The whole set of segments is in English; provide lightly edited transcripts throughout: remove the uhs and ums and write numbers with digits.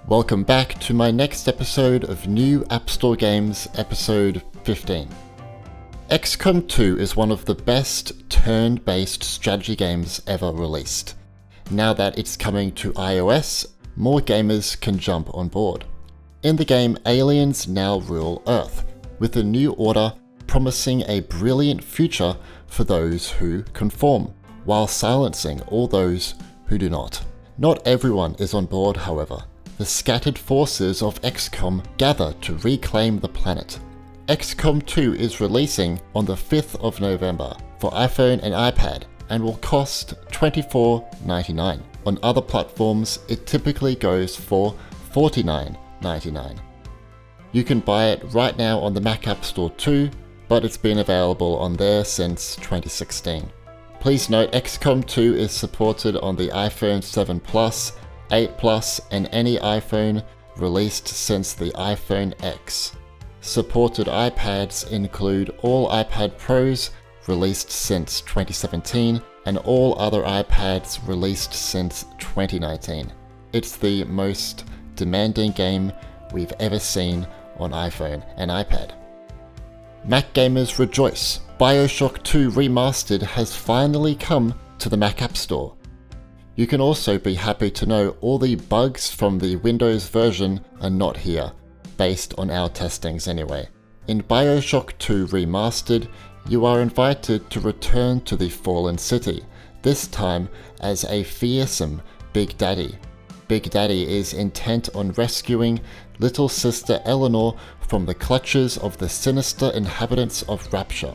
Welcome back to my next episode of New App Store Games, episode 15. XCOM 2 is one of the best turn-based strategy games ever released. Now that it's coming to iOS, more gamers can jump on board. In the game, aliens now rule Earth, with a new order promising a brilliant future for those who conform, while silencing all those who do not. Not everyone is on board, however. The scattered forces of XCOM gather to reclaim the planet. XCOM 2 is releasing on the 5th of November for iPhone and iPad and will cost $24.99. On other platforms, it typically goes for $49.99. You can buy it right now on the Mac App Store too, but it's been available on there since 2016. Please note XCOM 2 is supported on the iPhone 7 Plus, 8 Plus, and any iPhone released since the iPhone X. Supported iPads include all iPad Pros released since 2017 and all other iPads released since 2019. It's the most demanding game we've ever seen on iPhone and iPad. Mac gamers rejoice! Bioshock 2 Remastered has finally come to the Mac App Store. You can also be happy to know all the bugs from the Windows version are not here, based on our testings anyway. In Bioshock 2 Remastered, you are invited to return to the fallen city, this time as a fearsome Big Daddy. Big Daddy is intent on rescuing little sister Eleanor from the clutches of the sinister inhabitants of Rapture.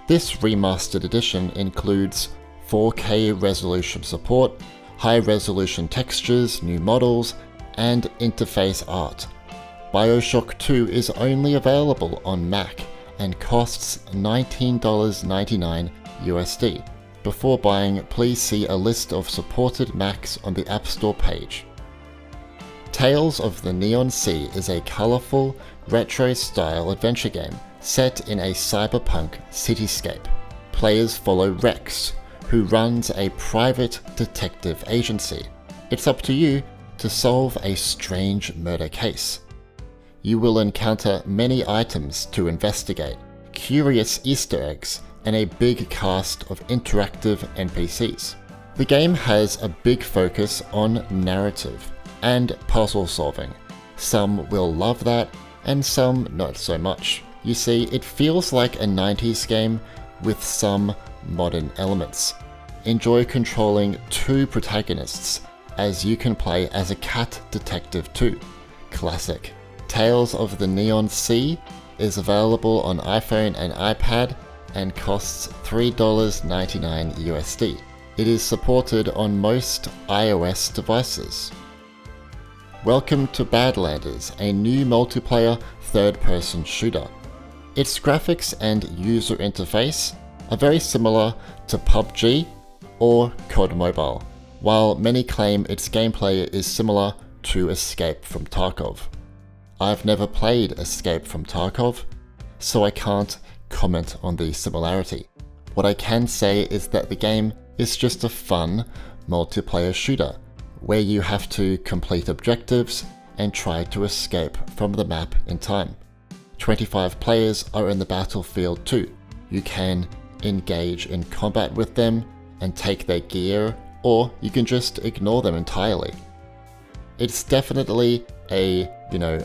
This remastered edition includes 4K resolution support, high-resolution textures, new models, and interface art. Bioshock 2 is only available on Mac and costs $19.99 USD. Before buying, please see a list of supported Macs on the App Store page. Tales of the Neon Sea is a colourful, retro-style adventure game set in a cyberpunk cityscape. Players follow Rex, who runs a private detective agency. It's up to you to solve a strange murder case. You will encounter many items to investigate, curious Easter eggs, and a big cast of interactive NPCs. The game has a big focus on narrative and puzzle solving. Some will love that, and some not so much. You see, it feels like a 90s game with some modern elements. Enjoy controlling two protagonists, as you can play as a cat detective too. Classic. Tales of the Neon Sea is available on iPhone and iPad and costs $3.99 USD. It is supported on most iOS devices. Welcome to Badlanders, a new multiplayer third-person shooter. Its graphics and user interface are very similar to PUBG or COD Mobile, while many claim its gameplay is similar to Escape from Tarkov. I've never played Escape from Tarkov, so I can't comment on the similarity. What I can say is that the game is just a fun multiplayer shooter, where you have to complete objectives and try to escape from the map in time. 25 players are in the battlefield too. You can engage in combat with them and take their gear, or you can just ignore them entirely. It's definitely a,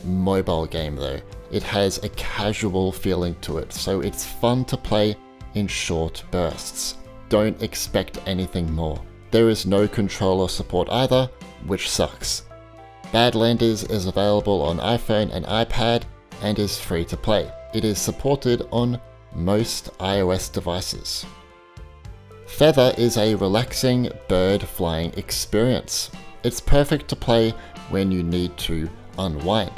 mobile game though. It has a casual feeling to it, so it's fun to play in short bursts. Don't expect anything more. There is no controller support either, which sucks. Badlanders is available on iPhone and iPad and is free to play. It is supported on most iOS devices. Feather is a relaxing bird flying experience. It's perfect to play when you need to unwind.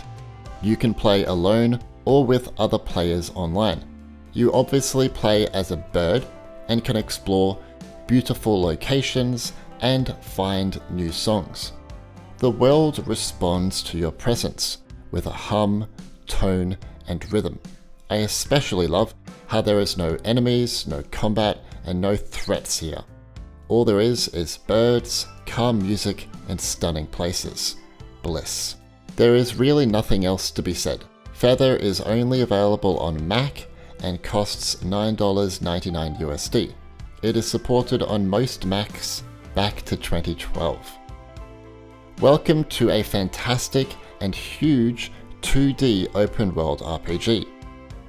You can play alone or with other players online. You obviously play as a bird and can explore beautiful locations and find new songs. The world responds to your presence with a hum, tone, and rhythm. I especially love how there is no enemies, no combat, and no threats here. All there is birds, calm music, and stunning places. Bliss. There is really nothing else to be said. Feather is only available on Mac and costs $9.99 USD. It is supported on most Macs back to 2012. Welcome to a fantastic and huge 2D open world RPG.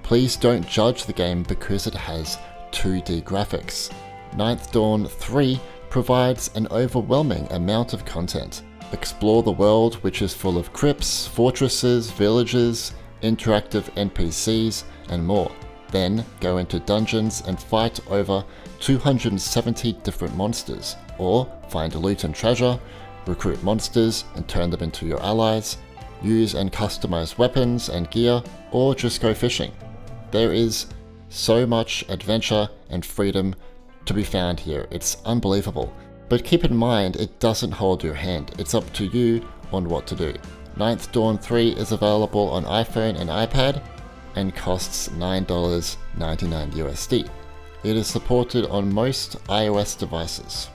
Please don't judge the game because it has 2D graphics. Ninth Dawn 3 provides an overwhelming amount of content. Explore the world, which is full of crypts, fortresses, villages, interactive NPCs, and more. Then go into dungeons and fight over 270 different monsters, or find loot and treasure, recruit monsters and turn them into your allies, use and customize weapons and gear, or just go fishing. There is so much adventure and freedom to be found here, it's unbelievable. But keep in mind, it doesn't hold your hand, it's up to you on what to do. Ninth Dawn 3 is available on iPhone and iPad and costs $9.99 USD. It is supported on most iOS devices.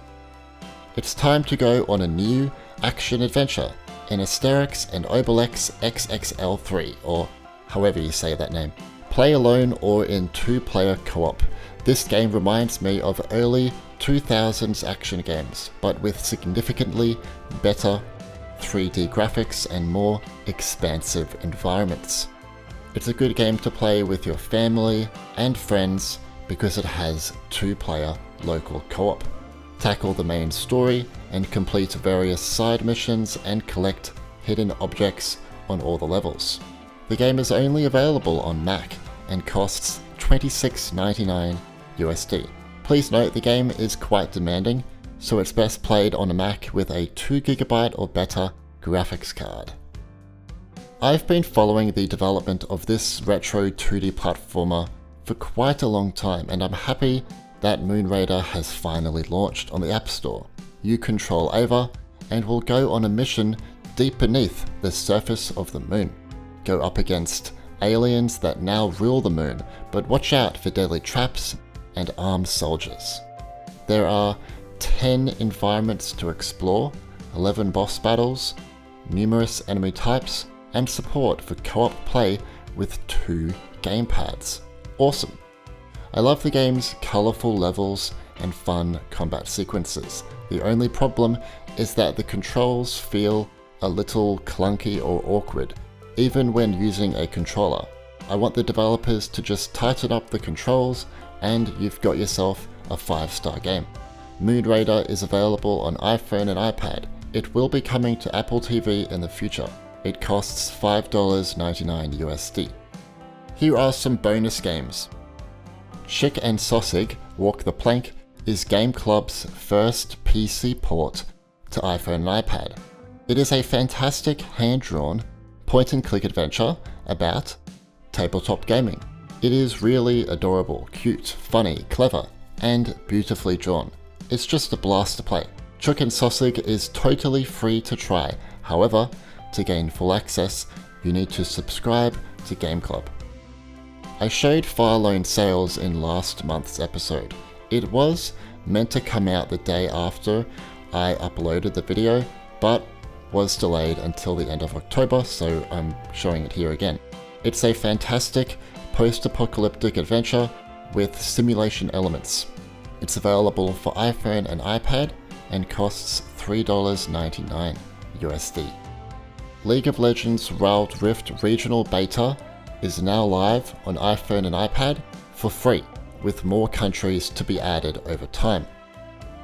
It's time to go on a new action-adventure in Asterix and Obelix XXL 3, or however you say that name. Play alone or in 2-player co-op. This game reminds me of early 2000s action games, but with significantly better 3D graphics and more expansive environments. It's a good game to play with your family and friends because it has 2-player local co-op. Tackle the main story and complete various side missions and collect hidden objects on all the levels. The game is only available on Mac and costs $26.99 USD. Please note the game is quite demanding, so it's best played on a Mac with a 2GB or better graphics card. I've been following the development of this retro 2D platformer for quite a long time, and I'm happy that Moonraider has finally launched on the App Store. You control Ava and will go on a mission deep beneath the surface of the moon. Go up against aliens that now rule the moon, but watch out for deadly traps and armed soldiers. There are 10 environments to explore, 11 boss battles, numerous enemy types, and support for co-op play with 2 gamepads. Awesome! I love the game's colourful levels and fun combat sequences. The only problem is that the controls feel a little clunky or awkward, even when using a controller. I want the developers to just tighten up the controls and you've got yourself a 5-star game. Moonraider is available on iPhone and iPad. It will be coming to Apple TV in the future. It costs $5.99 USD. Here are some bonus games. Chook and Sosig Walk the Plank is Game Club's first PC port to iPhone and iPad. It is a fantastic hand-drawn point-and-click adventure about tabletop gaming. It is really adorable, cute, funny, clever, and beautifully drawn. It's just a blast to play. Chook and Sosig is totally free to try. However, to gain full access, you need to subscribe to Game Club. I showed Firelone sales in last month's episode. It was meant to come out the day after I uploaded the video, but was delayed until the end of October, so I'm showing it here again. It's a fantastic post-apocalyptic adventure with simulation elements. It's available for iPhone and iPad and costs $3.99 USD. League of Legends Wild Rift Regional Beta is now live on iPhone and iPad for free, with more countries to be added over time.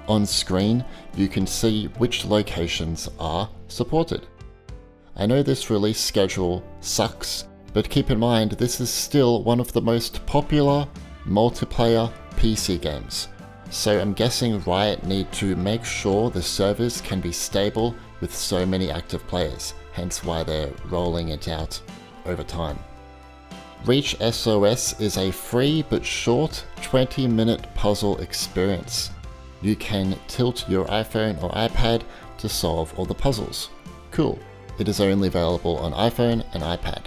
On screen, you can see which locations are supported. I know this release schedule sucks, but keep in mind this is still one of the most popular multiplayer PC games, so I'm guessing Riot need to make sure the servers can be stable with so many active players, hence why they're rolling it out over time. Reach SOS is a free but short 20-minute puzzle experience. You can tilt your iPhone or iPad to solve all the puzzles. Cool. It is only available on iPhone and iPad.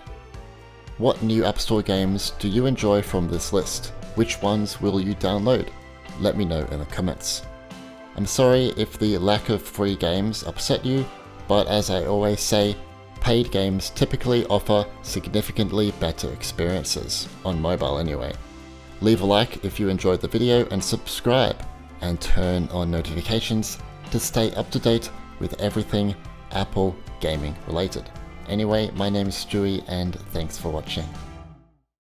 What new App Store games do you enjoy from this list? Which ones will you download? Let me know in the comments. I'm sorry if the lack of free games upset you, but as I always say, paid games typically offer significantly better experiences, on mobile anyway. Leave a like if you enjoyed the video and subscribe, and turn on notifications to stay up to date with everything Apple gaming related. Anyway, my name is Stewie and thanks for watching.